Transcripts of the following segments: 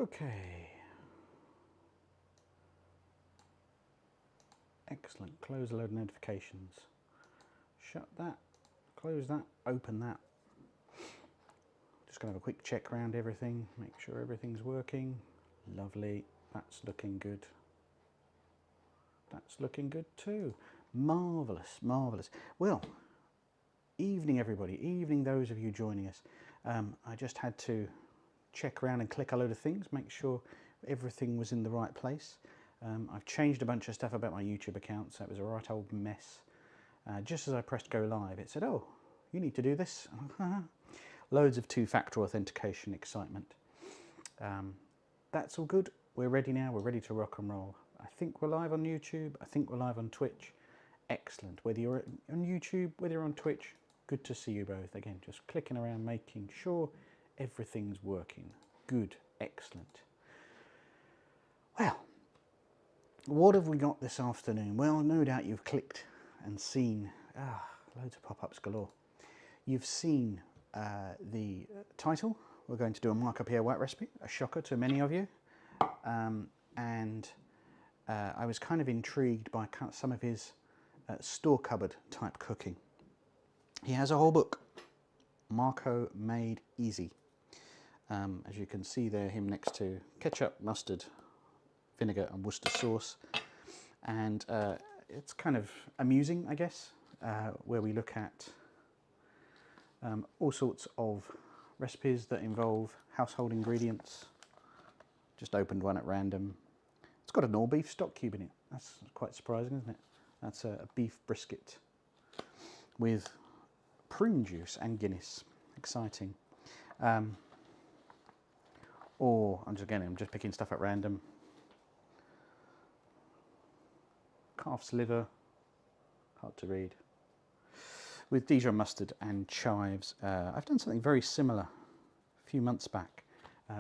Okay. Excellent. Close a load of notifications. Shut that, close that, open that. Just going to have a quick check around everything, make sure everything's working. Lovely. That's looking good. That's looking good too. Marvellous, marvellous. Well, evening everybody, evening those of you joining us. I just had to check around and click a load of things, make sure everything was in the right place. I've changed a bunch of stuff about my YouTube account, so it was a right old mess. Just as I pressed go live, it said, oh, you need to do this. Loads of two-factor authentication excitement. That's all good. We're ready now. We're ready to rock and roll. I think we're live on YouTube. I think we're live on Twitch. Excellent. Whether you're on YouTube, whether you're on Twitch, good to see you both. Again, just clicking around, making sure everything's working. Good. Excellent. Well, what have we got this afternoon? Well, no doubt you've clicked and seen loads of pop-ups galore. You've seen the title. We're going to do a Pierre White recipe, a shocker to many of you. I was kind of intrigued by some of his store cupboard type cooking. He has a whole book, Marco Made Easy. As you can see there, him next to ketchup, mustard, vinegar and Worcester sauce. And it's kind of amusing, I guess, where we look at all sorts of recipes that involve household ingredients. Just opened one at random. It's got an all beef stock cube in it. That's quite surprising, isn't it? That's a beef brisket with prune juice and Guinness. Exciting. Or I'm just picking stuff at random. Calf's liver, hard to read, with Dijon mustard and chives. I've done something very similar a few months back.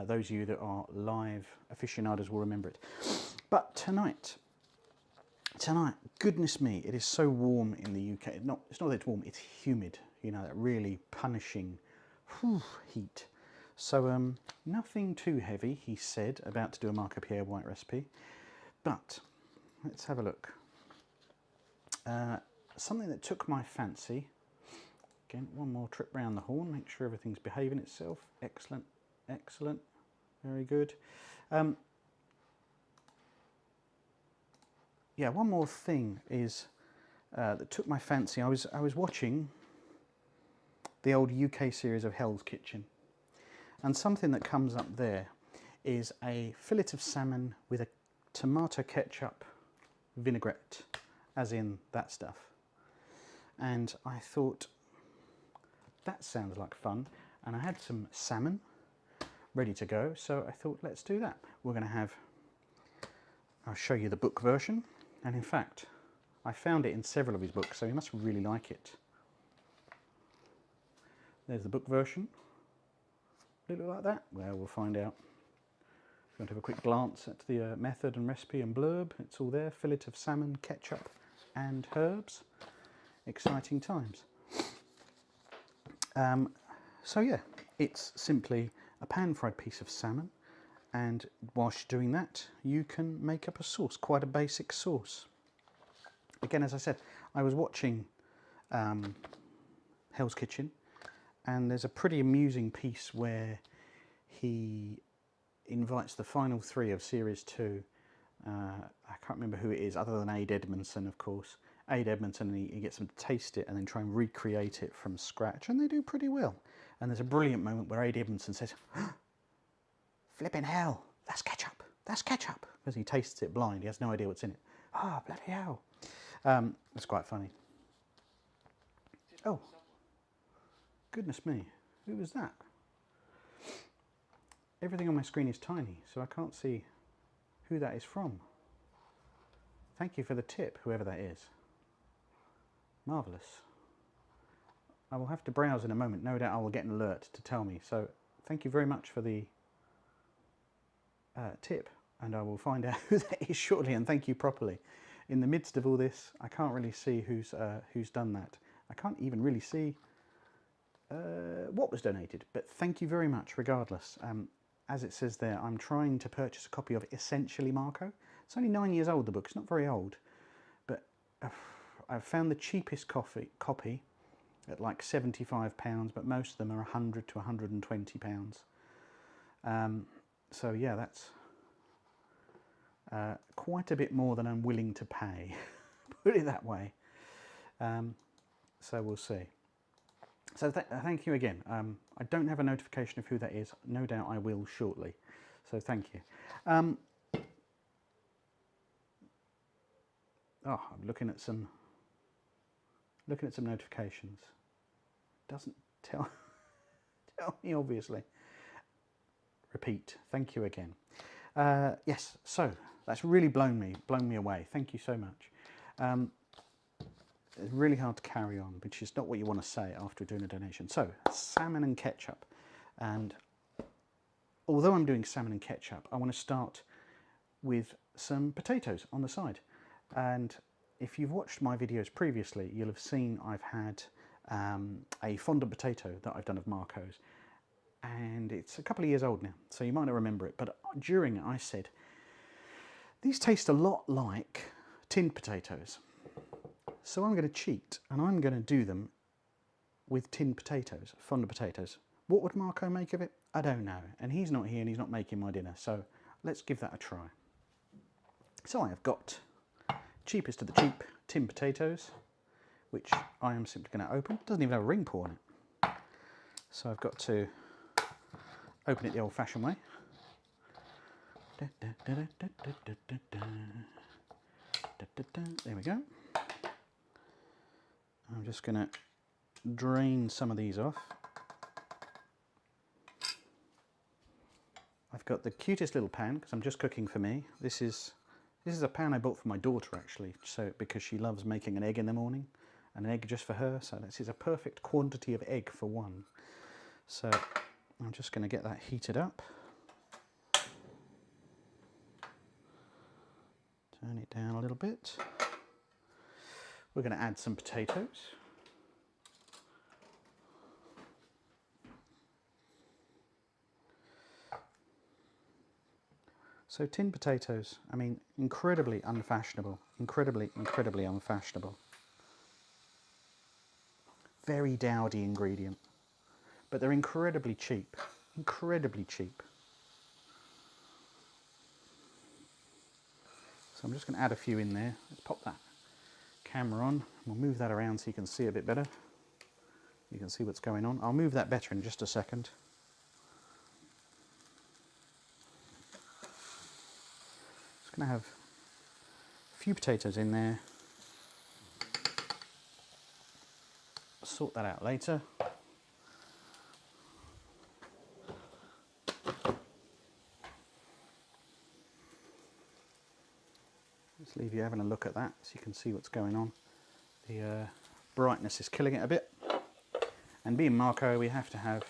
Those of you that are live aficionados will remember it. But tonight, goodness me, it is so warm in the UK. It's not that it's warm, it's humid. You know, that really punishing heat. So nothing too heavy, he said, about to do a Pierre White recipe. But let's have a look. Something that took my fancy. Again, one more trip round the horn, make sure everything's behaving itself. Excellent, excellent, very good. Yeah, one more thing is that took my fancy. I was watching the old UK series of Hell's Kitchen, and something that comes up there is a fillet of salmon with a tomato ketchup vinaigrette, as in that stuff. And I thought, that sounds like fun. And I had some salmon ready to go, so I thought, let's do that. We're going to have, I'll show you the book version. And in fact, I found it in several of his books, so you must really like it. There's the book version. Did it look like that? Well, we'll find out. If you want to have a quick glance at the method and recipe and blurb, it's all there. Fillet of salmon, ketchup and herbs. Exciting times. So yeah, it's simply a pan-fried piece of salmon, and whilst you're doing that, you can make up a sauce, quite a basic sauce. Again, as I said, I was watching Hell's Kitchen, and there's a pretty amusing piece where he invites the final three of Series 2. I can't remember who it is, other than Ade Edmondson, of course. Ade Edmondson, and he gets them to taste it and then try and recreate it from scratch, and they do pretty well. And there's a brilliant moment where Ade Edmondson says, flipping hell, that's ketchup, because he tastes it blind, he has no idea what's in it. Ah, bloody hell. It's quite funny. Oh, goodness me, who was that? Everything on my screen is tiny, so I can't see who that is from. Thank you for the tip, whoever that is. Marvellous. I will have to browse in a moment. No doubt I will get an alert to tell me. So thank you very much for the tip, and I will find out who that is shortly, and thank you properly. In the midst of all this, I can't really see who's done that. I can't even really see what was donated, but thank you very much regardless. as it says there, I'm trying to purchase a copy of Essentially Marco. It's only 9 years old, the book. It's not very old, but I've found the cheapest copy at like £75, but most of them are £100 to £120. So yeah, that's quite a bit more than I'm willing to pay, put it that way. So we'll see. So thank you again. I don't have a notification of who that is. No doubt I will shortly. So thank you. I'm looking at some notifications. Doesn't tell me, obviously. Repeat. Thank you again. Yes. So that's really blown me away. Thank you so much. It's really hard to carry on, which is not what you want to say after doing a donation. So, salmon and ketchup. And although I'm doing salmon and ketchup, I want to start with some potatoes on the side. And if you've watched my videos previously, you'll have seen I've had a fondant potato that I've done of Marco's. And it's a couple of years old now, so you might not remember it. But during it, I said, these taste a lot like tinned potatoes. So I'm going to cheat, and I'm going to do them with tinned potatoes, fondant potatoes. What would Marco make of it? I don't know. And he's not here, and he's not making my dinner. So let's give that a try. So I have got cheapest of the cheap tinned potatoes, which I am simply going to open. It doesn't even have a ring pull on it. So I've got to open it the old-fashioned way. There we go. I'm just going to drain some of these off. I've got the cutest little pan because I'm just cooking for me. This is a pan I bought for my daughter actually, so because she loves making an egg in the morning, and an egg just for her. So this is a perfect quantity of egg for one. So I'm just going to get that heated up. Turn it down a little bit. We're going to add some potatoes. So tinned potatoes, I mean, incredibly unfashionable. Incredibly unfashionable. Very dowdy ingredient. But they're incredibly cheap. Incredibly cheap. So I'm just going to add a few in there. Let's pop that camera on. We'll move that around so you can see a bit better. You can see what's going on. I'll move that better in just a second. Just going to have a few potatoes in there. Sort that out later. Just leave you having a look at that so you can see what's going on. The brightness is killing it a bit. And being Marco, we have to have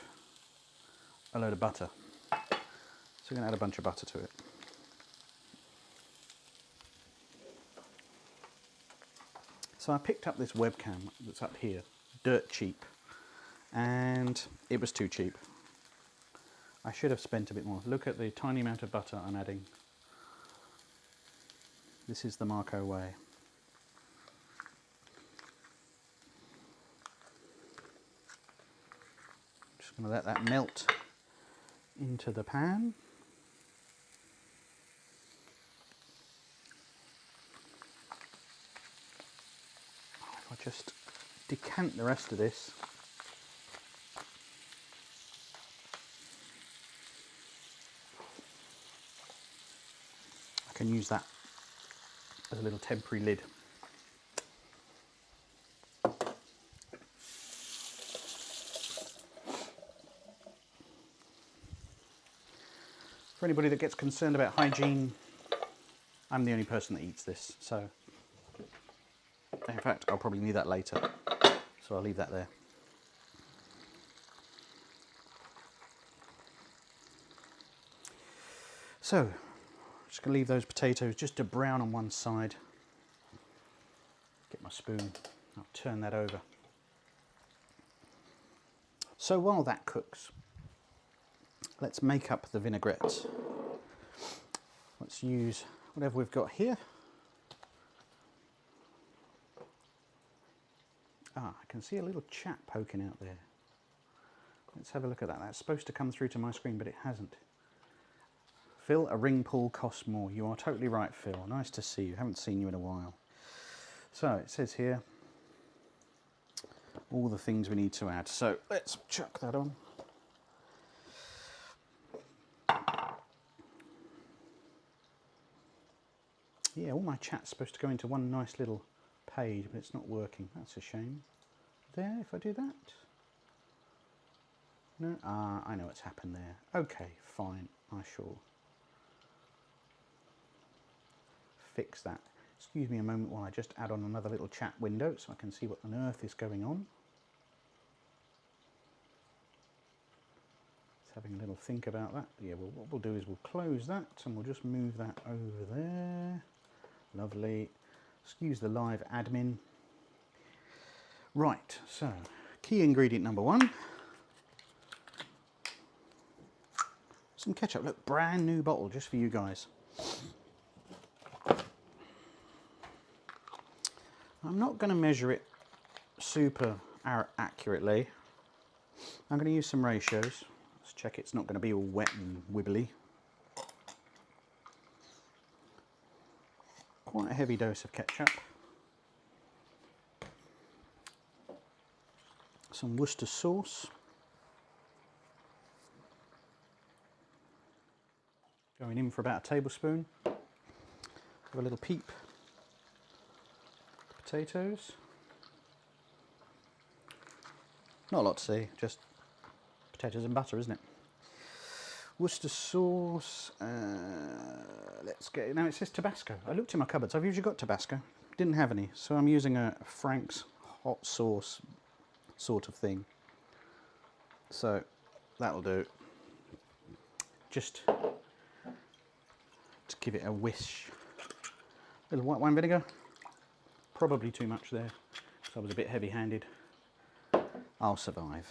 a load of butter. So we're going to add a bunch of butter to it. So I picked up this webcam that's up here, dirt cheap, and it was too cheap. I should have spent a bit more. Look at the tiny amount of butter I'm adding. This is the Marco way. Just going to let that melt into the pan. If I just decant the rest of this. I can use that as a little temporary lid. For anybody that gets concerned about hygiene, I'm the only person that eats this, so in fact I'll probably need that later, so I'll leave that there. So just going to leave those potatoes just to brown on one side. Get my spoon, I'll turn that over. So while that cooks, let's make up the vinaigrette. Let's use whatever we've got here. Ah, I can see a little chat poking out there. Let's have a look at that. That's supposed to come through to my screen, but it hasn't. Phil, a ring pull costs more. You are totally right, Phil. Nice to see you. Haven't seen you in a while. So it says here, all the things we need to add. So let's chuck that on. Yeah, all my chat's supposed to go into one nice little page, but it's not working. That's a shame. There, if I do that. No, I know what's happened there. Okay, fine. I shall fix that. Excuse me a moment while I just add on another little chat window so I can see what on earth is going on. Just having a little think about that. Yeah, well, what we'll do is we'll close that and we'll just move that over there. Lovely. Excuse the live admin. Right, so key ingredient number 1. Some ketchup. Look, brand new bottle just for you guys. I'm not going to measure it super accurately. I'm going to use some ratios. Let's check it's not going to be all wet and wibbly. Quite a heavy dose of ketchup. Some Worcester sauce. Going in for about a tablespoon. Have a little peep. Potatoes. Not a lot to see, just potatoes and butter, isn't it? Worcester sauce. Let's get. Now it says Tabasco. I looked in my cupboards. I've usually got Tabasco. Didn't have any, so I'm using a Frank's hot sauce sort of thing. So that'll do. Just to give it a whisk. A little white wine vinegar. Probably too much there, so I was a bit heavy-handed. I'll survive.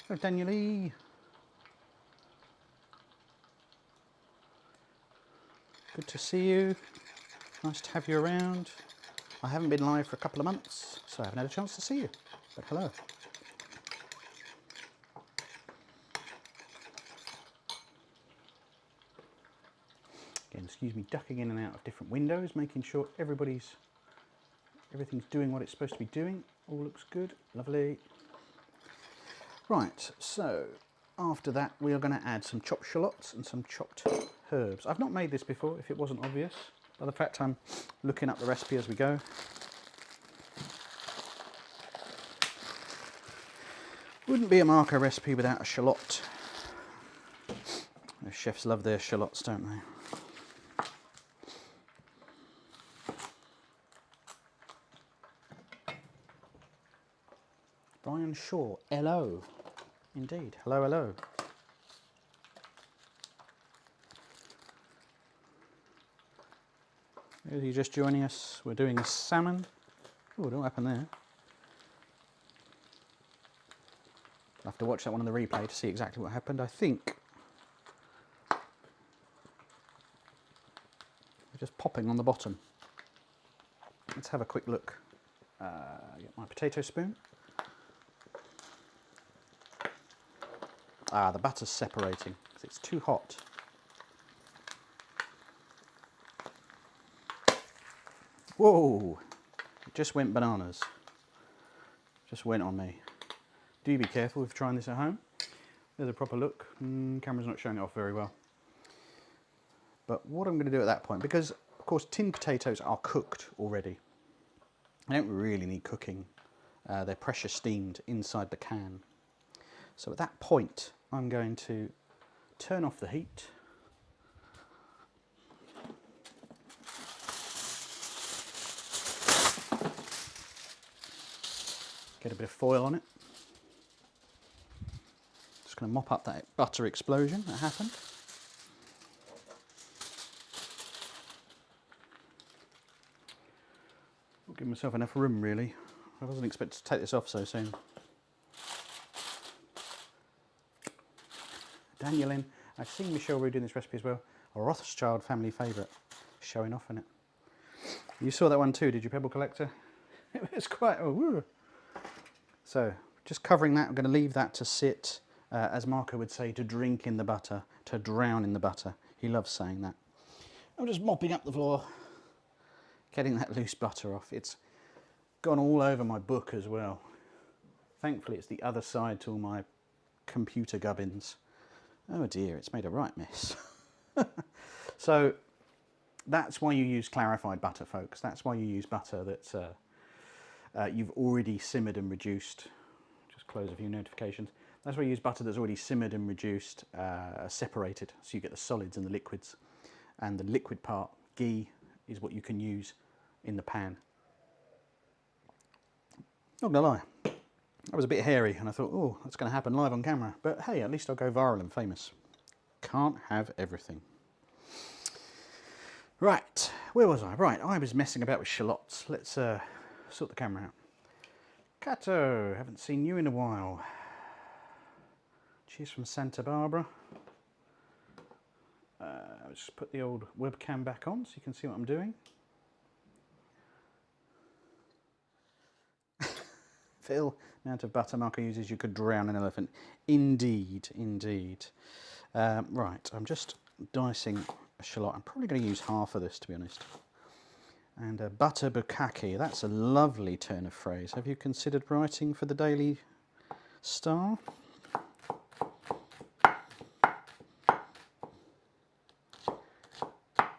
Hello, Daniel E. Good to see you. Nice to have you around. I haven't been live for a couple of months, so I haven't had a chance to see you. But hello. Again, excuse me, ducking in and out of different windows, making sure everything's doing what it's supposed to be doing. All looks good, lovely. Right, so after that we are going to add some chopped shallots and some chopped herbs. I've not made this before, if it wasn't obvious, by the fact I'm looking up the recipe as we go. Wouldn't be a Marco recipe without a shallot. The chefs love their shallots, don't they? Brian Shaw, hello. Indeed, hello, hello. If you're just joining us, we're doing a salmon. Oh, what happened there? I'll have to watch that one on the replay to see exactly what happened. I think we're just popping on the bottom. Let's have a quick look. Get my potato spoon. Ah, the butter's separating because it's too hot. Whoa! It just went bananas. Just went on me. Do be careful if trying this at home. There's a proper look. Camera's not showing it off very well. But what I'm going to do at that point, because of course tinned potatoes are cooked already. They don't really need cooking. They're pressure steamed inside the can. So at that point, I'm going to turn off the heat. Get a bit of foil on it. Just going to mop up that butter explosion that happened. Give myself enough room, really. I wasn't expecting to take this off so soon. Daniel in. I've seen Michelle Roux doing this recipe as well. A Rothschild family favourite. Showing off in it. You saw that one too, did you, Pebble Collector? It was quite... Oh, woo. So, just covering that. I'm going to leave that to sit, as Marco would say, to drink in the butter, to drown in the butter. He loves saying that. I'm just mopping up the floor, getting that loose butter off. It's gone all over my book as well. Thankfully, it's the other side to all my computer gubbins. Oh dear, it's made a right mess. So that's why you use clarified butter, folks. That's why you use butter that's you've already simmered and reduced. Just close a few notifications. That's why you use butter that's already simmered and reduced, separated, so you get the solids and the liquids. And the liquid part, ghee, is what you can use in the pan. Not gonna lie, that was a bit hairy, and I thought, oh, that's gonna happen live on camera. But hey, at least I'll go viral and famous. Can't have everything. Right, where was I? Right, I was messing about with shallots. Let's sort the camera out. Cato, haven't seen you in a while. Cheers from Santa Barbara. I'll just put the old webcam back on so you can see what I'm doing. Phil, amount of butter Marco uses, you could drown an elephant. Indeed, indeed. Right, I'm just dicing a shallot. I'm probably going to use half of this, to be honest. And butter bukkake, that's a lovely turn of phrase. Have you considered writing for the Daily Star?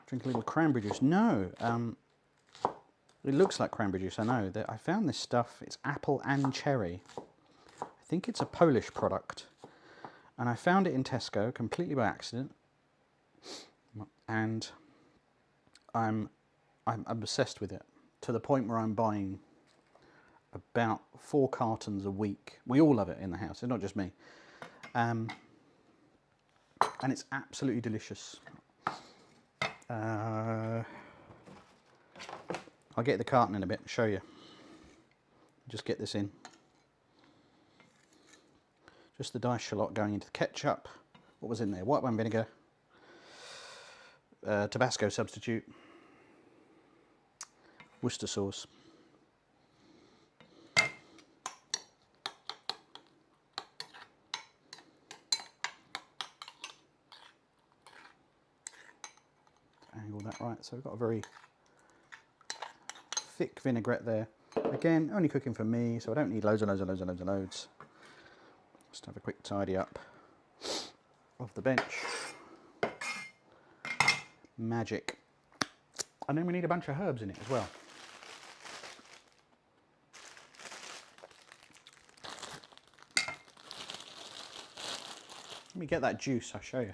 Drink a little cranberry juice. No, it looks like cranberry juice, I know. I found this stuff, it's apple and cherry. I think it's a Polish product. And I found it in Tesco completely by accident. And I'm obsessed with it, to the point where I'm buying about 4 cartons a week. We all love it in the house, it's not just me. And it's absolutely delicious. I'll get the carton in a bit and show you. Just get this in. Just the diced shallot going into the ketchup. What was in there? White wine vinegar. Tabasco substitute. Worcester sauce. Angle that right, so we've got a very thick vinaigrette there. Again, only cooking for me, so I don't need loads and loads and loads and loads and loads. Just have a quick tidy up of the bench. Magic. And then we need a bunch of herbs in it as well. Let me get that juice, I'll show you.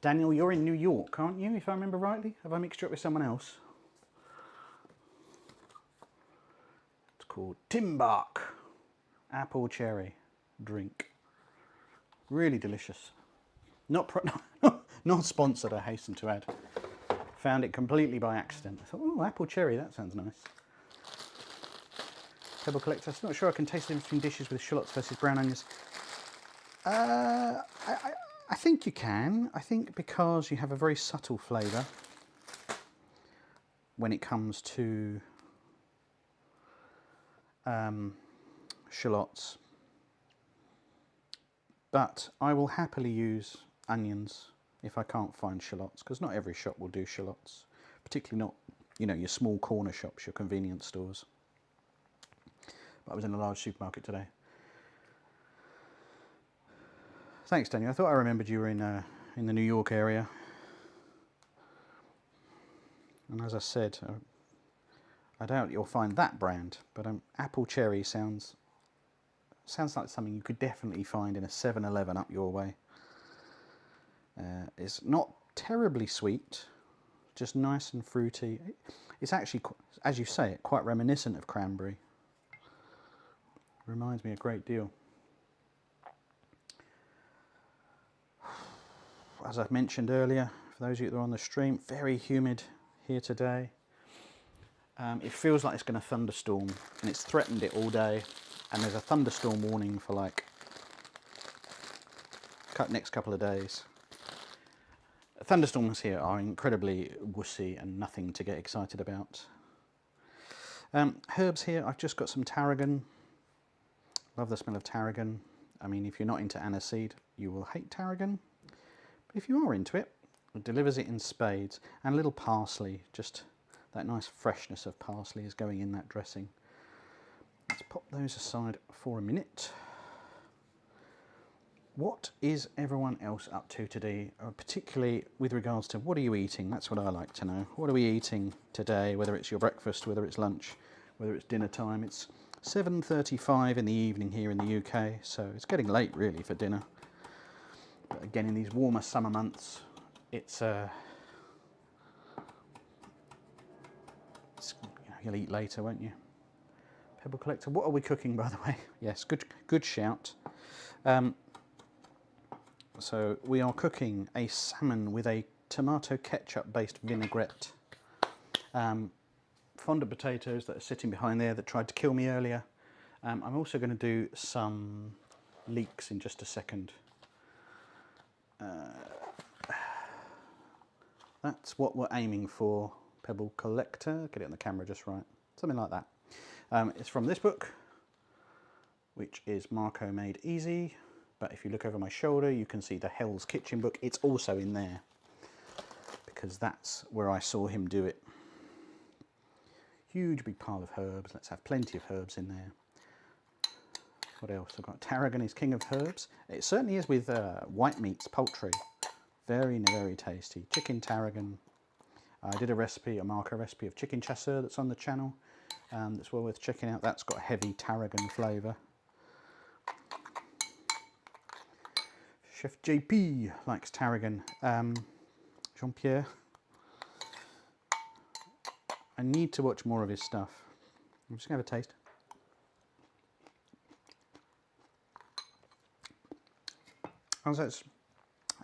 Daniel, you're in New York, aren't you, if I remember rightly? Have I mixed you up with someone else? It's called Timbuk apple cherry drink. Really delicious. Not sponsored, I hasten to add. Found it completely by accident. I thought, oh, apple cherry, that sounds nice. Pebble Collector, I'm not sure I can taste the difference between dishes with shallots versus brown onions. I think you can. I think because you have a very subtle flavour when it comes to shallots. But I will happily use onions if I can't find shallots, because not every shop will do shallots, particularly not, you know, your small corner shops, your convenience stores. But I was in a large supermarket today. Thanks, Daniel. I thought I remembered you were in the New York area. And as I said, I doubt you'll find that brand, but apple cherry sounds like something you could definitely find in a 7-Eleven up your way. It's not terribly sweet, just nice and fruity. It's actually, as you say, quite reminiscent of cranberry. Reminds me a great deal. As I mentioned earlier, for those of you that are on the stream, very humid here today. It feels like it's going to thunderstorm, and it's threatened it all day, and there's a thunderstorm warning for like next couple of days. Thunderstorms here are incredibly wussy and nothing to get excited about. Herbs here, I've just got some tarragon. Love the smell of tarragon. I mean, if you're not into aniseed, you will hate tarragon. But if you are into it, it delivers it in spades. And a little parsley, just that nice freshness of parsley is going in that dressing. Let's pop those aside for a minute. What is everyone else up to today, particularly with regards to what are you eating? That's what I like to know. What are we eating today, whether it's your breakfast, whether it's lunch, whether it's dinner time? It's 7:35 in the evening here in the UK, so it's getting late really for dinner. But again, in these warmer summer months, it's you'll eat later, won't you? Pebble Collector, what are we cooking, by the way? Yes, good shout. So we are cooking a salmon with a tomato ketchup based vinaigrette. Fond of potatoes that are sitting behind there that tried to kill me earlier. I'm also going to do some leeks in just a second. That's what we're aiming for. Pebble Collector, get it on the camera just right. Something like that. It's from this book, which is Marco Made Easy. But if you look over my shoulder, you can see the Hell's Kitchen book. It's also in there because that's where I saw him do it. Huge big pile of herbs. Let's have plenty of herbs in there. What else? I've got tarragon is king of herbs. It certainly is with white meats, poultry. Very, very tasty. Chicken tarragon. I did a recipe, a Marco recipe of chicken chasseur that's on the channel. That's well worth checking out. That's got a heavy tarragon flavour. Chef JP likes tarragon. Jean-Pierre. I need to watch more of his stuff. I'm just going to have a taste.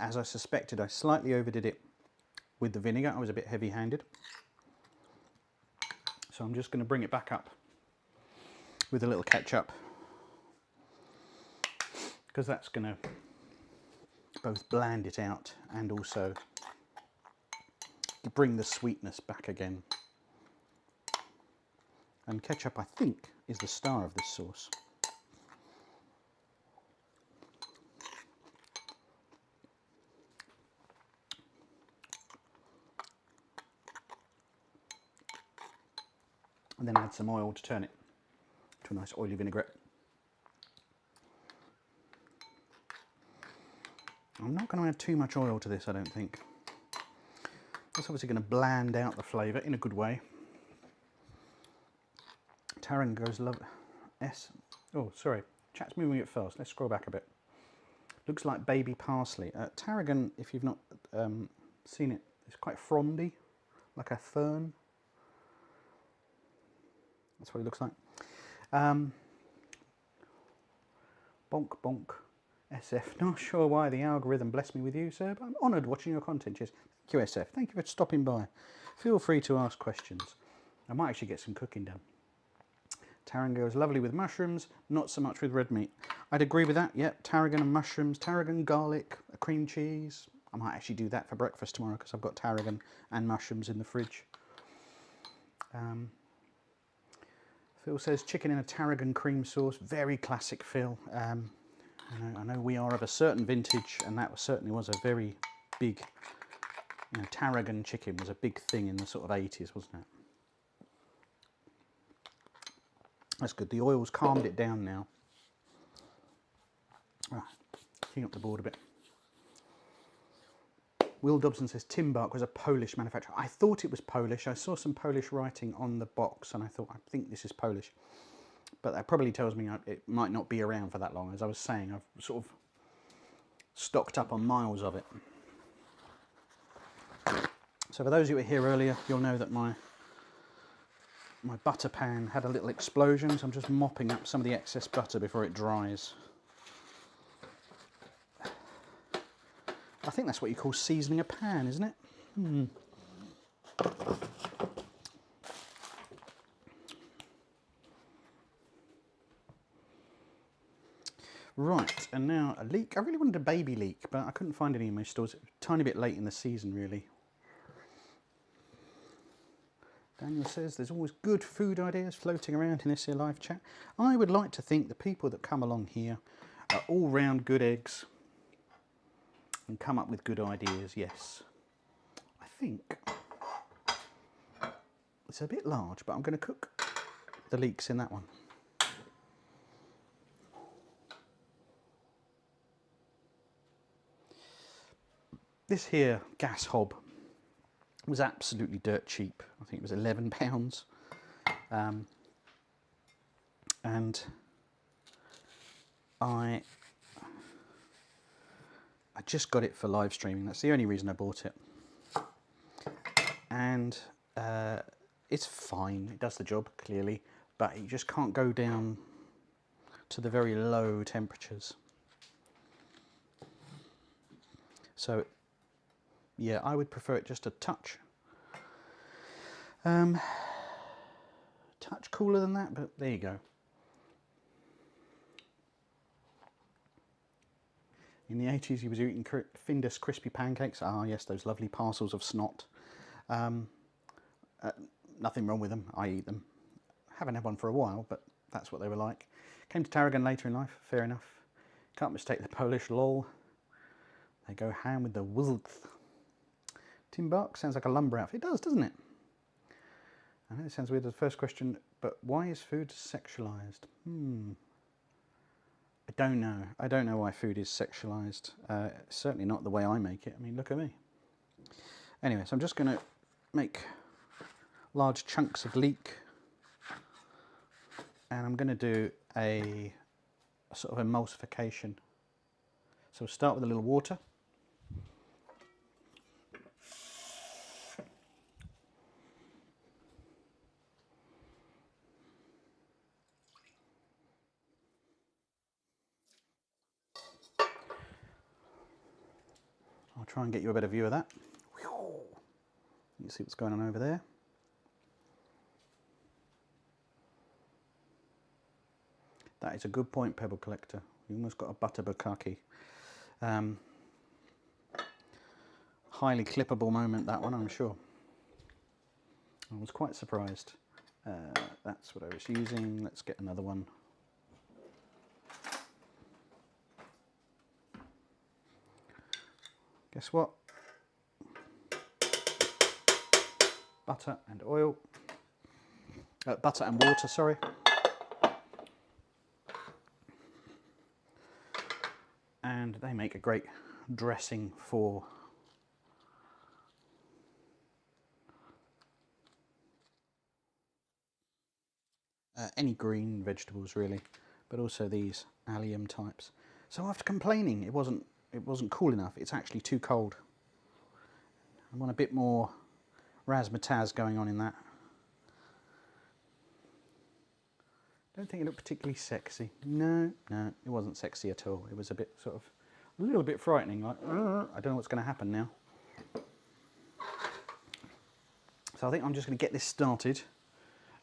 As I suspected, I slightly overdid it with the vinegar. I was a bit heavy-handed. So I'm just going to bring it back up with a little ketchup, because that's going to both bland it out and also bring the sweetness back again. And ketchup, I think, is the star of this sauce. And then add some oil to turn it to a nice oily vinaigrette. I'm not going to add too much oil to this, I don't think. That's obviously going to bland out the flavour in a good way. Tarragon goes lovely. Oh, sorry. Chat's moving it fast. Let's scroll back a bit. Looks like baby parsley. Tarragon, if you've not seen it, it's quite frondy, like a fern. That's what it looks like. Bonk, bonk. SF, not sure why the algorithm blessed me with you, sir, but I'm honoured watching your content. Yes, thank you, SF. Thank you for stopping by. Feel free to ask questions. I might actually get some cooking done. Tarragon goes lovely with mushrooms, not so much with red meat. I'd agree with that, yeah. Tarragon and mushrooms, tarragon, garlic, a cream cheese. I might actually do that for breakfast tomorrow because I've got tarragon and mushrooms in the fridge. Phil says chicken in a tarragon cream sauce. Very classic, Phil. I know we are of a certain vintage, and that certainly was a very big, tarragon chicken was a big thing in the sort of 80s, wasn't it? That's good. The oil's calmed it down now. Right, clean up the board a bit. Will Dobson says Timbark was a Polish manufacturer. I thought it was Polish. I saw some Polish writing on the box, and I thought, I think this is Polish. But that probably tells me it might not be around for that long. As I was saying, I've sort of stocked up on miles of it. So for those of you who were here earlier, you'll know that my butter pan had a little explosion, so I'm just mopping up some of the excess butter before it dries. I think that's what you call seasoning a pan, isn't it? Right, and now a leek. I really wanted a baby leek, but I couldn't find any in my stores. It was a tiny bit late in the season, really. Daniel says there's always good food ideas floating around in this here live chat. I would like to think the people that come along here are all round good eggs and come up with good ideas, yes. I think it's a bit large, but I'm going to cook the leeks in that one. This here gas hob was absolutely dirt cheap. I think it was £11. And I just got it for live streaming. That's the only reason I bought it. And it's fine. It does the job, clearly. But you just can't go down to the very low temperatures. So, yeah, I would prefer it just a touch. Touch cooler than that, but there you go. In the 80s, he was eating Findus crispy pancakes. Ah, yes, those lovely parcels of snot. Nothing wrong with them. I eat them. Haven't had one for a while, but that's what they were like. Came to Tarragon later in life. Fair enough. Can't mistake the Polish lol. They go ham with the wuzzlks. Tim Bark sounds like a lumber outfit. It does, doesn't it? I know it sounds weird as the first question, but why is food sexualised? I don't know. I don't know why food is sexualised. Certainly not the way I make it. I mean, look at me. Anyway, so I'm just going to make large chunks of leek. And I'm going to do a sort of emulsification. So we'll start with a little water. I'll try and get you a better view of that. You can see what's going on over there. That is a good point, Pebble Collector. You almost got a butter bukkake. Highly clippable moment, that one, I'm sure. I was quite surprised. That's what I was using. Let's get another one. Guess what? Butter and oil. Butter and water, sorry. And they make a great dressing for any green vegetables, really, but also these allium types. So after complaining it wasn't cool enough, it's actually too cold. I want a bit more razzmatazz going on in that. Don't think it looked particularly sexy. No, it wasn't sexy at all. It was a bit sort of, a little bit frightening, like, I don't know what's going to happen now. So I think I'm just going to get this started,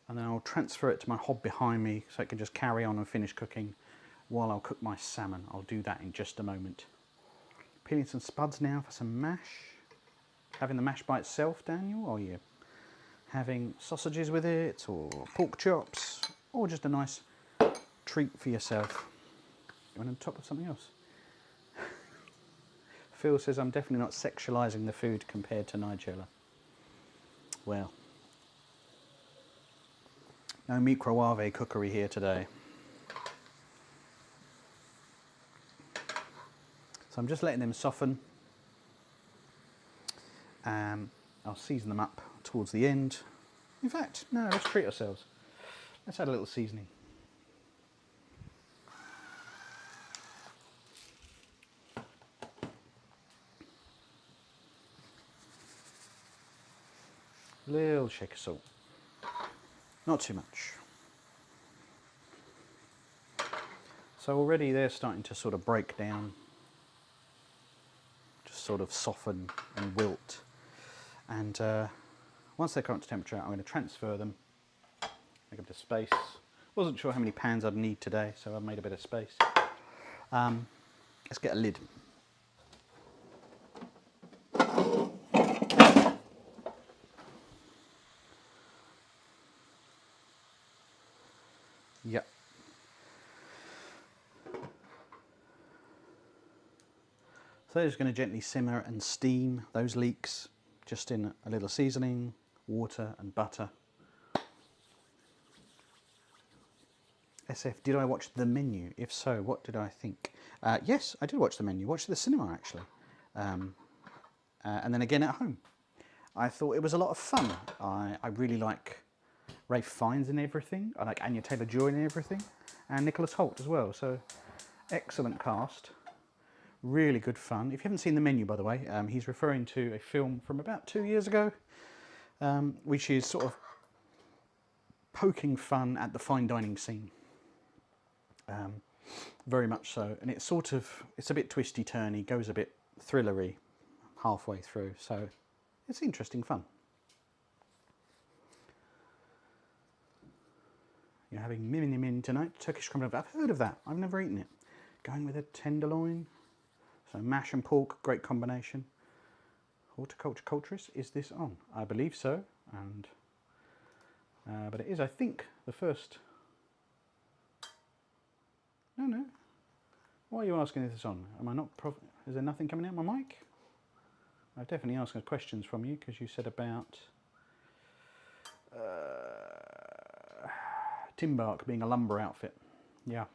and then I'll transfer it to my hob behind me so it can just carry on and finish cooking while I'll cook my salmon. I'll do that in just a moment. Peeling some spuds now for some mash. Having the mash by itself, Daniel, or are you having sausages with it, or pork chops, or just a nice treat for yourself? You want on top of something else? Phil says I'm definitely not sexualising the food compared to Nigella. Well, no microwave cookery here today. So I'm just letting them soften. I'll season them up towards the end. In fact, no, let's treat ourselves. Let's add a little seasoning. Little shake of salt. Not too much. So already they're starting to sort of break down. Just sort of soften and wilt. And Once they're come up to temperature, I'm going to transfer them, make a bit of space. Wasn't sure how many pans I'd need today, so I made a bit of space. Let's get a lid. Yep. So they're just going to gently simmer and steam those leeks, just in a little seasoning, water and butter. SF, did I watch the menu? If so, what did I think? Yes, I did watch the menu. Watched it at the cinema, actually. And then again at home. I thought it was a lot of fun. I really like Ralph Fiennes in everything. I like Anya Taylor-Joy in everything. And Nicholas Hoult as well. So, excellent cast. Really good fun. If you haven't seen the menu, by the way, he's referring to a film from about 2 years ago, which is sort of poking fun at the fine dining scene. Very much so. And it's a bit twisty-turny, goes a bit thrillery halfway through. So, it's interesting fun. You're having mini min tonight, Turkish crumble. I've heard of that. I've never eaten it. Going with a tenderloin. So mash and pork, great combination. Horticulture culturist, is this on? I believe so. And but it is, I think, the first. No. Why are you asking if it's on? Am I not? Is there nothing coming out my mic? I've definitely asked questions from you because you said about Timbark being a lumber outfit. Yeah.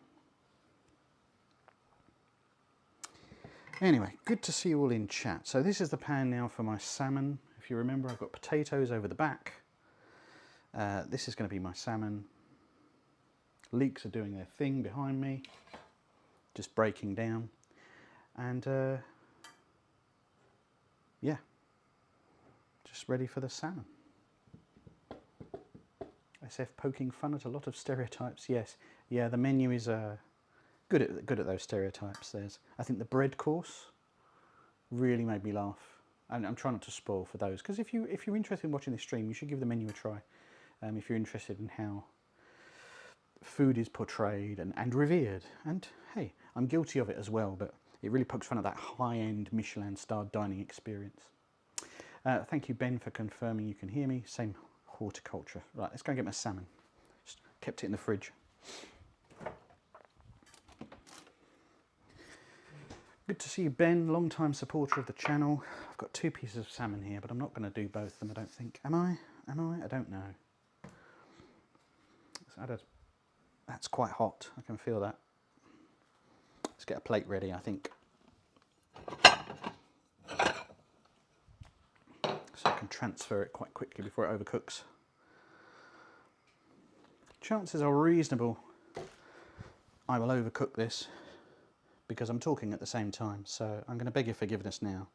Anyway, good to see you all in chat. So this is the pan now for my salmon. If you remember, I've got potatoes over the back. This is going to be my salmon. Leeks are doing their thing behind me, just breaking down. And yeah, just ready for the salmon. SF poking fun at a lot of stereotypes. Yes, yeah, the menu is good at those stereotypes. I think the bread course really made me laugh, and I'm trying not to spoil for those, because if you're interested in watching this stream, you should give the menu a try. If you're interested in how food is portrayed and revered, and hey, I'm guilty of it as well, but it really pokes fun at that high-end Michelin-starred dining experience. Thank you, Ben, for confirming you can hear me. Same horticulture. Right, let's go and get my salmon. Just kept it in the fridge. Good to see you, Ben, long-time supporter of the channel. I've got 2 pieces of salmon here, but I'm not going to do both of them, I don't think. Am I? I don't know. That's quite hot. I can feel that. Let's get a plate ready, I think. So I can transfer it quite quickly before it overcooks. Chances are reasonable I will overcook this because I'm talking at the same time. So I'm going to beg your forgiveness now,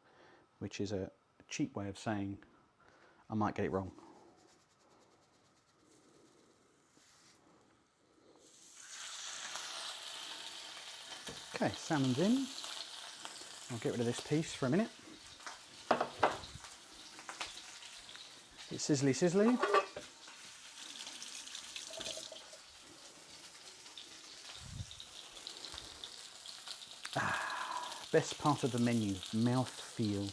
which is a cheap way of saying I might get it wrong. Okay, salmon's in. I'll get rid of this piece for a minute. It's sizzly. Best part of the menu, mouthfeel.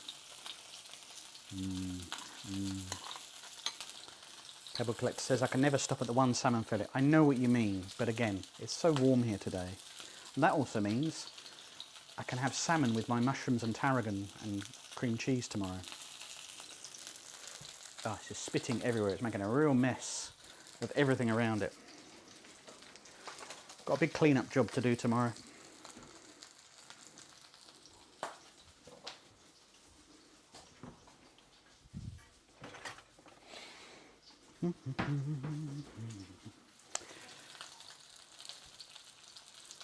Pebble Collector says, I can never stop at the one salmon fillet. I know what you mean, but again, it's so warm here today. And that also means I can have salmon with my mushrooms and tarragon and cream cheese tomorrow. Oh, it's just spitting everywhere. It's making a real mess of everything around it. Got a big clean-up job to do tomorrow.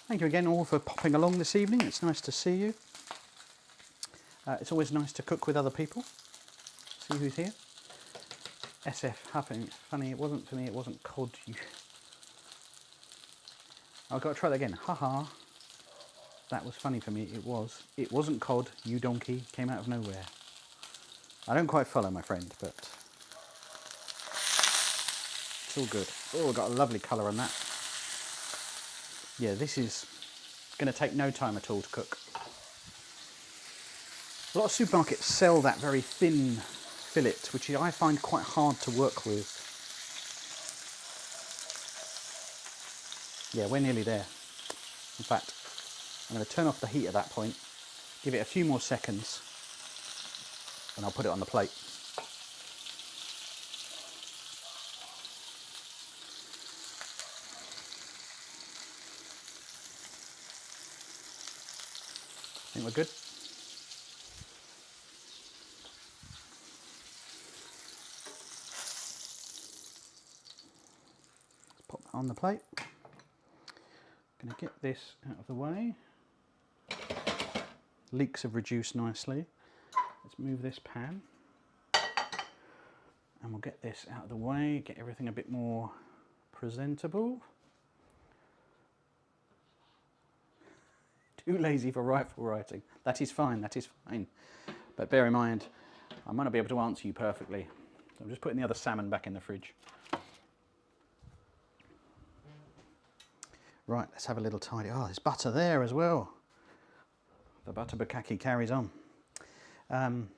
Thank you again all for popping along this evening. It's nice to see you. It's always nice to cook with other people. See who's here. SF, funny, it wasn't for me, it wasn't cod. I've got to try that again. Haha. That was funny for me, it was. It wasn't cod, you donkey, came out of nowhere. I don't quite follow, my friend, but It's all good. Oh, got a lovely colour on that. Yeah, this is going to take no time at all to cook. A lot of supermarkets sell that very thin fillet, which I find quite hard to work with. Yeah, we're nearly there. In fact, I'm going to turn off the heat at that point, give it a few more seconds, and I'll put it on the plate. Think we're good? Let's pop that on the plate. Going to get this out of the way. Leeks have reduced nicely. Let's move this pan. And we'll get this out of the way, get everything a bit more presentable. Too lazy for rifle writing. That is fine, that is fine. But bear in mind, I might not be able to answer you perfectly. So I'm just putting the other salmon back in the fridge. Right, let's have a little tidy. Oh, there's butter there as well. The butter bukkake carries on. Rani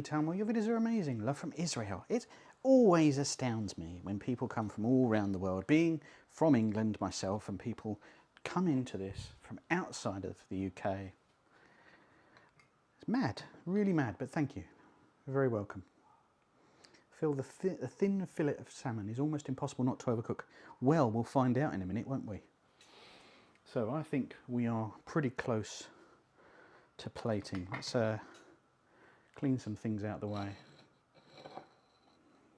Talmo, your videos are amazing. Love from Israel. It always astounds me when people come from all around the world. Being from England myself, and people come into this from outside of the UK. It's mad, really mad, but thank you. You're very welcome. Phil, the thin fillet of salmon is almost impossible not to overcook. Well, we'll find out in a minute, won't we? So I think we are pretty close to plating. Let's clean some things out of the way.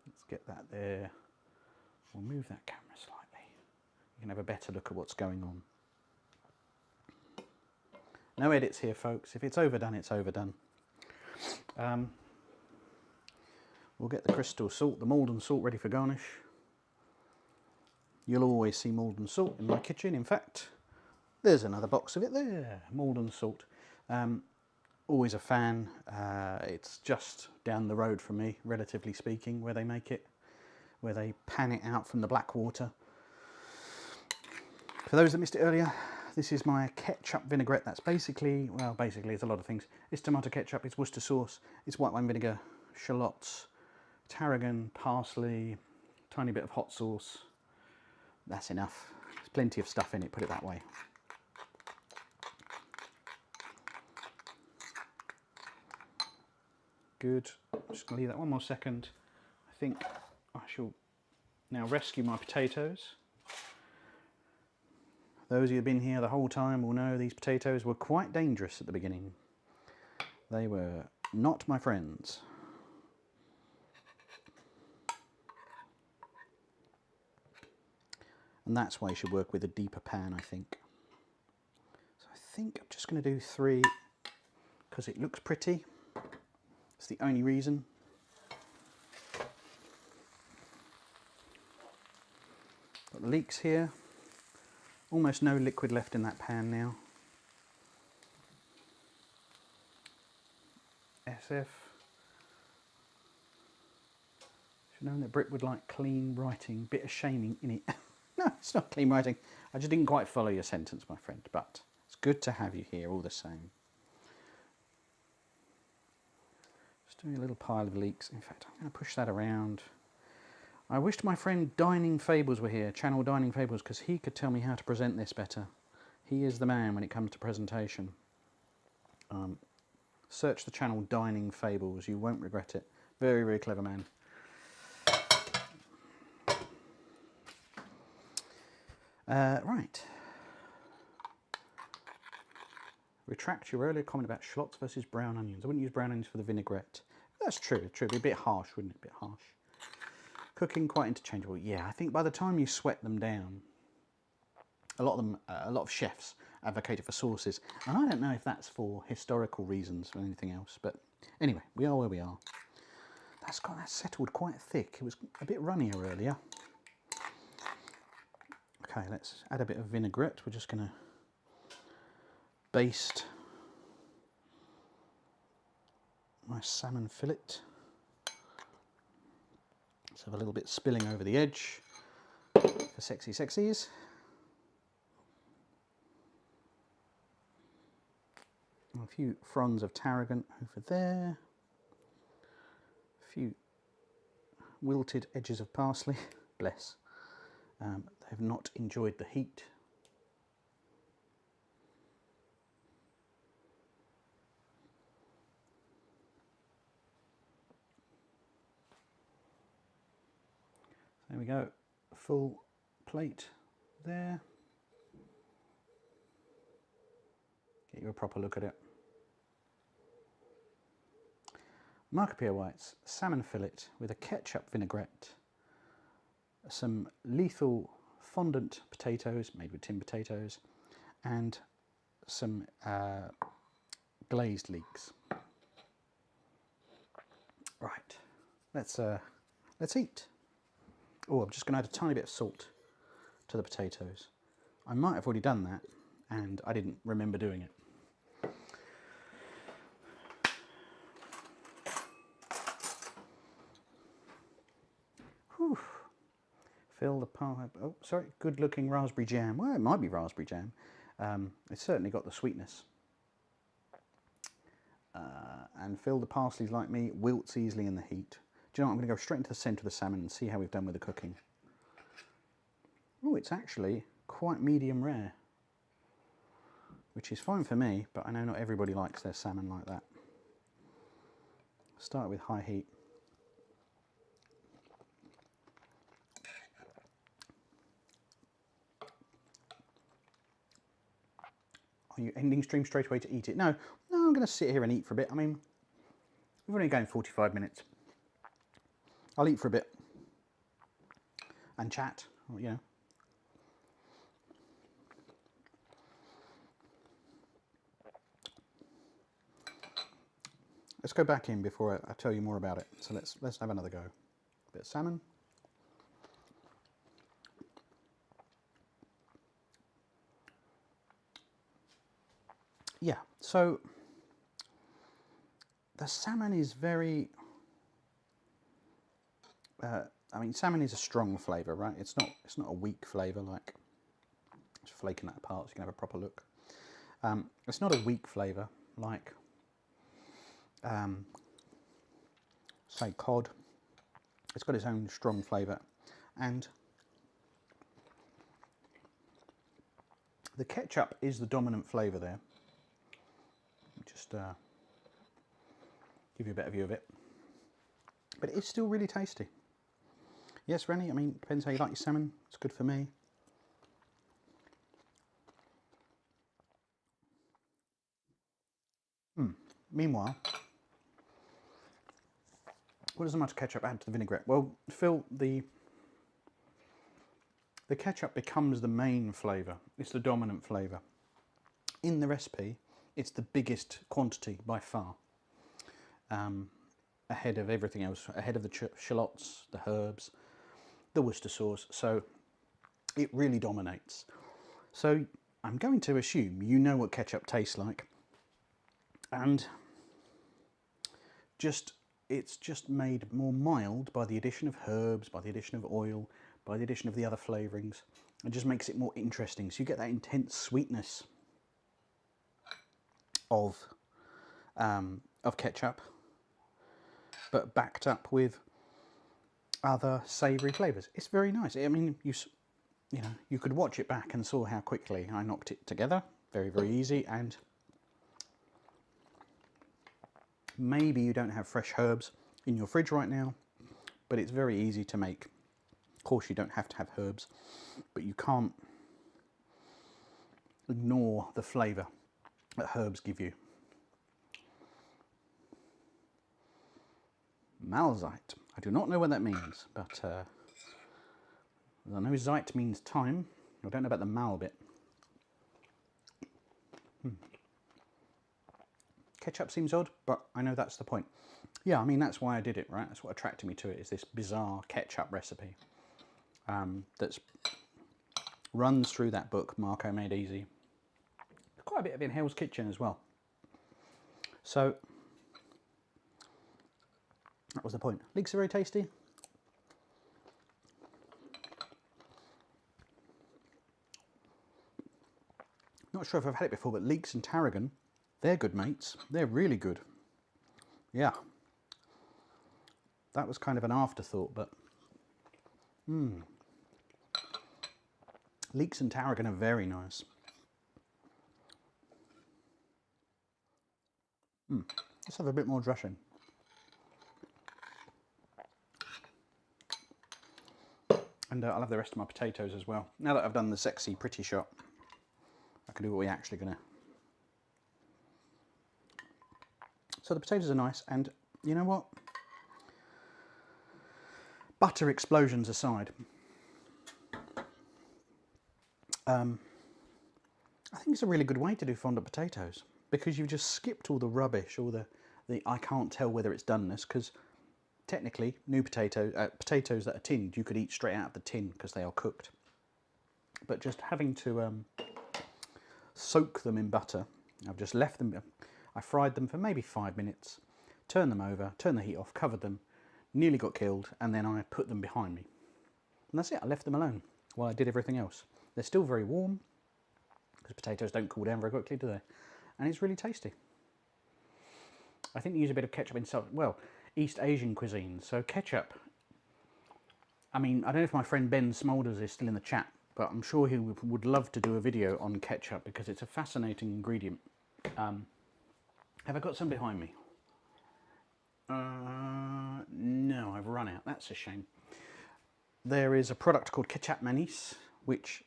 Let's get that there. We'll move that camera slightly. You can have a better look at what's going on. No edits here, folks. If it's overdone, it's overdone. We'll get the crystal salt, the Maldon salt, ready for garnish. You'll always see Maldon salt in my kitchen. In fact, there's another box of it there, Maldon salt. Always a fan. It's just down the road from me, relatively speaking, where they make it, where they pan it out from the black water. For those that missed it earlier, this is my ketchup vinaigrette. That's basically, well, basically it's a lot of things. It's tomato ketchup, it's Worcester sauce, it's white wine vinegar, shallots, tarragon, parsley, tiny bit of hot sauce. That's enough. There's plenty of stuff in it, put it that way. Good. Just going to leave that one more second. I think I shall now rescue my potatoes. Those of you who have been here the whole time will know these potatoes were quite dangerous at the beginning. They were not my friends. And that's why you should work with a deeper pan, I think. So I think I'm just going to do 3 because it looks pretty. It's the only reason. Got the leeks here. Almost no liquid left in that pan now. SF. Should have known that Brit would like clean writing. Bit of shaming in it. No, it's not clean writing. I just didn't quite follow your sentence, my friend. But it's good to have you here all the same. Just doing a little pile of leeks. In fact, I'm going to push that around. I wished my friend Dining Fables were here, channel Dining Fables, because he could tell me how to present this better. He is the man when it comes to presentation. Search the channel Dining Fables, you won't regret it. Very, very clever man. Right. Retract your earlier comment about shallots versus brown onions. I wouldn't use brown onions for the vinaigrette. That's true, true. It'd be a bit harsh, wouldn't it? A bit harsh. Cooking quite interchangeable. Yeah, I think by the time you sweat them down, a lot of chefs advocate it for sauces, and I don't know if that's for historical reasons or anything else. But anyway, we are where we are. That's settled quite thick. It was a bit runnier earlier. Okay, let's add a bit of vinaigrette. We're just going to baste my salmon fillet. Let's have a little bit spilling over the edge for sexy sexies. A few fronds of tarragon over there. A few wilted edges of parsley. Bless. They've not enjoyed the heat. There we go, full plate there. Get you a proper look at it. Pierre White's salmon fillet with a ketchup vinaigrette, some lethal fondant potatoes made with tin potatoes, and some glazed leeks. Right, let's eat. Oh, I'm just going to add a tiny bit of salt to the potatoes. I might have already done that, and I didn't remember doing it. Whew. Fill the pie. Oh, sorry, good-looking raspberry jam. Well, it might be raspberry jam. It's certainly got the sweetness. And fill the parsley like me, wilts easily in the heat. Do you know what? I'm going to go straight into the centre of the salmon and see how we've done with the cooking. Oh, it's actually quite medium rare, which is fine for me, but I know not everybody likes their salmon like that. Start with high heat. Are you ending stream straight away to eat it? No, I'm going to sit here and eat for a bit. I mean, we've only going 45 minutes. I'll eat for a bit and chat, you know. Let's go back in before I tell you more about it. So let's have another go. Bit of salmon. Yeah, so the salmon is very. I mean, salmon is a strong flavour, right? It's not a weak flavour like. Just flaking that apart so you can have a proper look. It's not a weak flavour like. Say cod. It's got its own strong flavour, and the ketchup is the dominant flavour there. Just give you a better view of it, but it's still really tasty. Yes, Rennie, I mean, depends how you like your salmon. It's good for me. Meanwhile, what does the much ketchup add to the vinaigrette? Well, Phil, the ketchup becomes the main flavour. It's the dominant flavour. In the recipe, it's the biggest quantity by far. Ahead of everything else, ahead of the shallots, the herbs, the Worcester sauce. So it really dominates. So I'm going to assume you know what ketchup tastes like. And it's just made more mild by the addition of herbs, by the addition of oil, by the addition of the other flavourings. It just makes it more interesting. So you get that intense sweetness of ketchup, but backed up with other savoury flavours. It's very nice. I mean, you know, you could watch it back and saw how quickly I knocked it together. Very, very easy. And maybe you don't have fresh herbs in your fridge right now, but it's very easy to make. Of course, you don't have to have herbs, but you can't ignore the flavour that herbs give you. Malzeit. I do not know what that means, but I know Zeit means time. I don't know about the mal bit. Ketchup seems odd, but I know that's the point. Yeah, I mean, that's why I did it, right? That's what attracted me to it, is this bizarre ketchup recipe that's runs through that book, Marco Made Easy. Quite a bit of in Hell's Kitchen as well. So that was the point. Leeks are very tasty. Not sure if I've had it before, but leeks and tarragon, they're good mates. They're really good. Yeah. That was kind of an afterthought, but leeks and tarragon are very nice. Let's have a bit more dressing. And I'll have the rest of my potatoes as well. Now that I've done the sexy, pretty shot, I can do what we're actually going to. So the potatoes are nice, and you know what? Butter explosions aside, I think it's a really good way to do fondant potatoes, because you've just skipped all the rubbish, all the I can't tell whether it's doneness, because technically new potatoes that are tinned you could eat straight out of the tin because they are cooked. But just having to soak them in butter, I've just left them. I fried them for maybe 5 minutes, turned them over, turned the heat off, covered them, nearly got killed, and then I put them behind me. And that's it, I left them alone while I did everything else. They're still very warm, because potatoes don't cool down very quickly, do they? And it's really tasty. I think they use a bit of ketchup in some, well, East Asian cuisine. So ketchup, I mean, I don't know if my friend Ben Smolders is still in the chat, but I'm sure he would love to do a video on ketchup, because it's a fascinating ingredient. Have I got some behind me? No, I've run out. That's a shame. There is a product called Ketchup Manis, which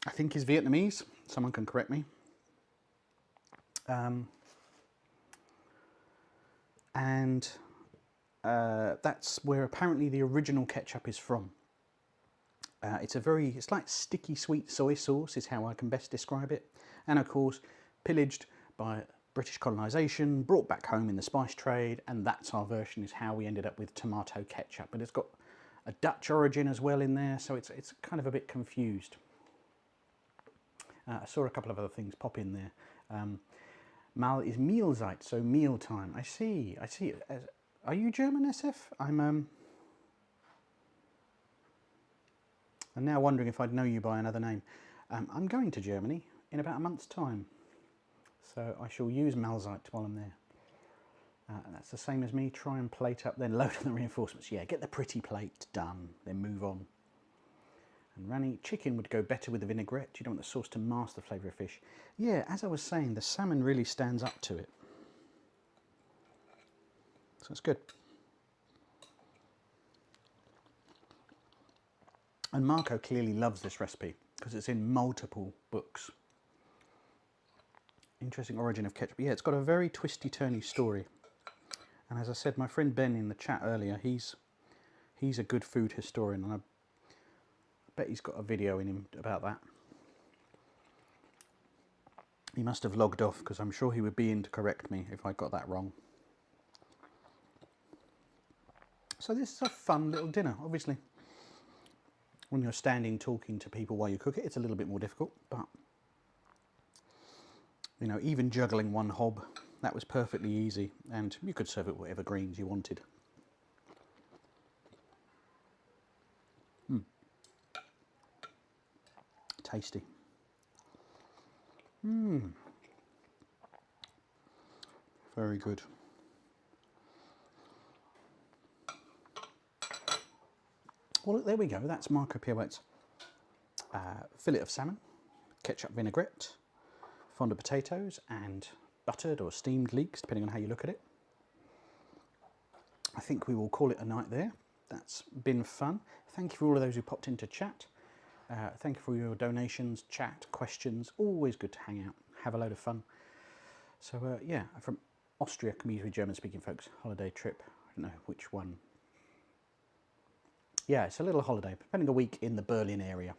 I think is Vietnamese. Someone can correct me. That's where apparently the original ketchup is from. It's like sticky sweet soy sauce is how I can best describe it. And of course, pillaged by British colonisation, brought back home in the spice trade, and that's our version, is how we ended up with tomato ketchup. But it's got a Dutch origin as well in there, so it's kind of a bit confused. I saw a couple of other things pop in there. Mal is Mealzeit, so mealtime. I see. Are you German, SF? I'm now wondering if I'd know you by another name. I'm going to Germany in about a month's time, so I shall use Mealzeit while I'm there. That's the same as me. Try and plate up, then load on the reinforcements. Yeah, get the pretty plate done, then move on. And Rani, chicken would go better with the vinaigrette. You don't want the sauce to mask the flavour of fish. Yeah, as I was saying, the salmon really stands up to it. So it's good. And Marco clearly loves this recipe because it's in multiple books. Interesting origin of ketchup. Yeah, it's got a very twisty-turny story. And as I said, my friend Ben in the chat earlier, he's a good food historian, and I bet he's got a video in him about that. He must have logged off, because I'm sure he would be in to correct me if I got that wrong. So this is a fun little dinner. Obviously, when you're standing talking to people while you cook it, it's a little bit more difficult, but you know, even juggling one hob, that was perfectly easy, and you could serve it with whatever greens you wanted. Tasty. Very good. Well, there we go. That's Marco Pierre White's fillet of salmon, ketchup vinaigrette, fondant potatoes, and buttered or steamed leeks, depending on how you look at it. I think we will call it a night there. That's been fun. Thank you for all of those who popped into chat. Thank you for your donations, chat, questions. Always good to hang out, have a load of fun. So yeah, from Austria, community with German-speaking folks, holiday trip. I don't know which one. Yeah, it's a little holiday, spending a week in the Berlin area.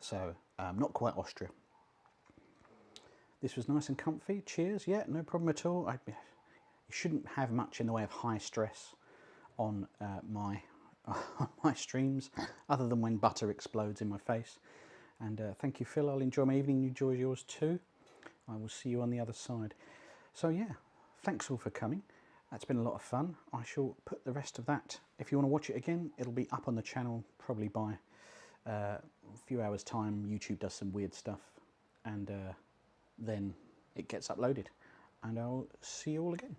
So not quite Austria. This was nice and comfy. Cheers. Yeah, no problem at all. You shouldn't have much in the way of high stress on my streams, other than when butter explodes in my face. And thank you, Phil. I'll enjoy my evening. You enjoy yours too. I will see you on the other side. So yeah, thanks all for coming. That's been a lot of fun. I shall put the rest of that, if you want to watch it again, it'll be up on the channel probably by few hours time, YouTube does some weird stuff, and then it gets uploaded, and I'll see you all again.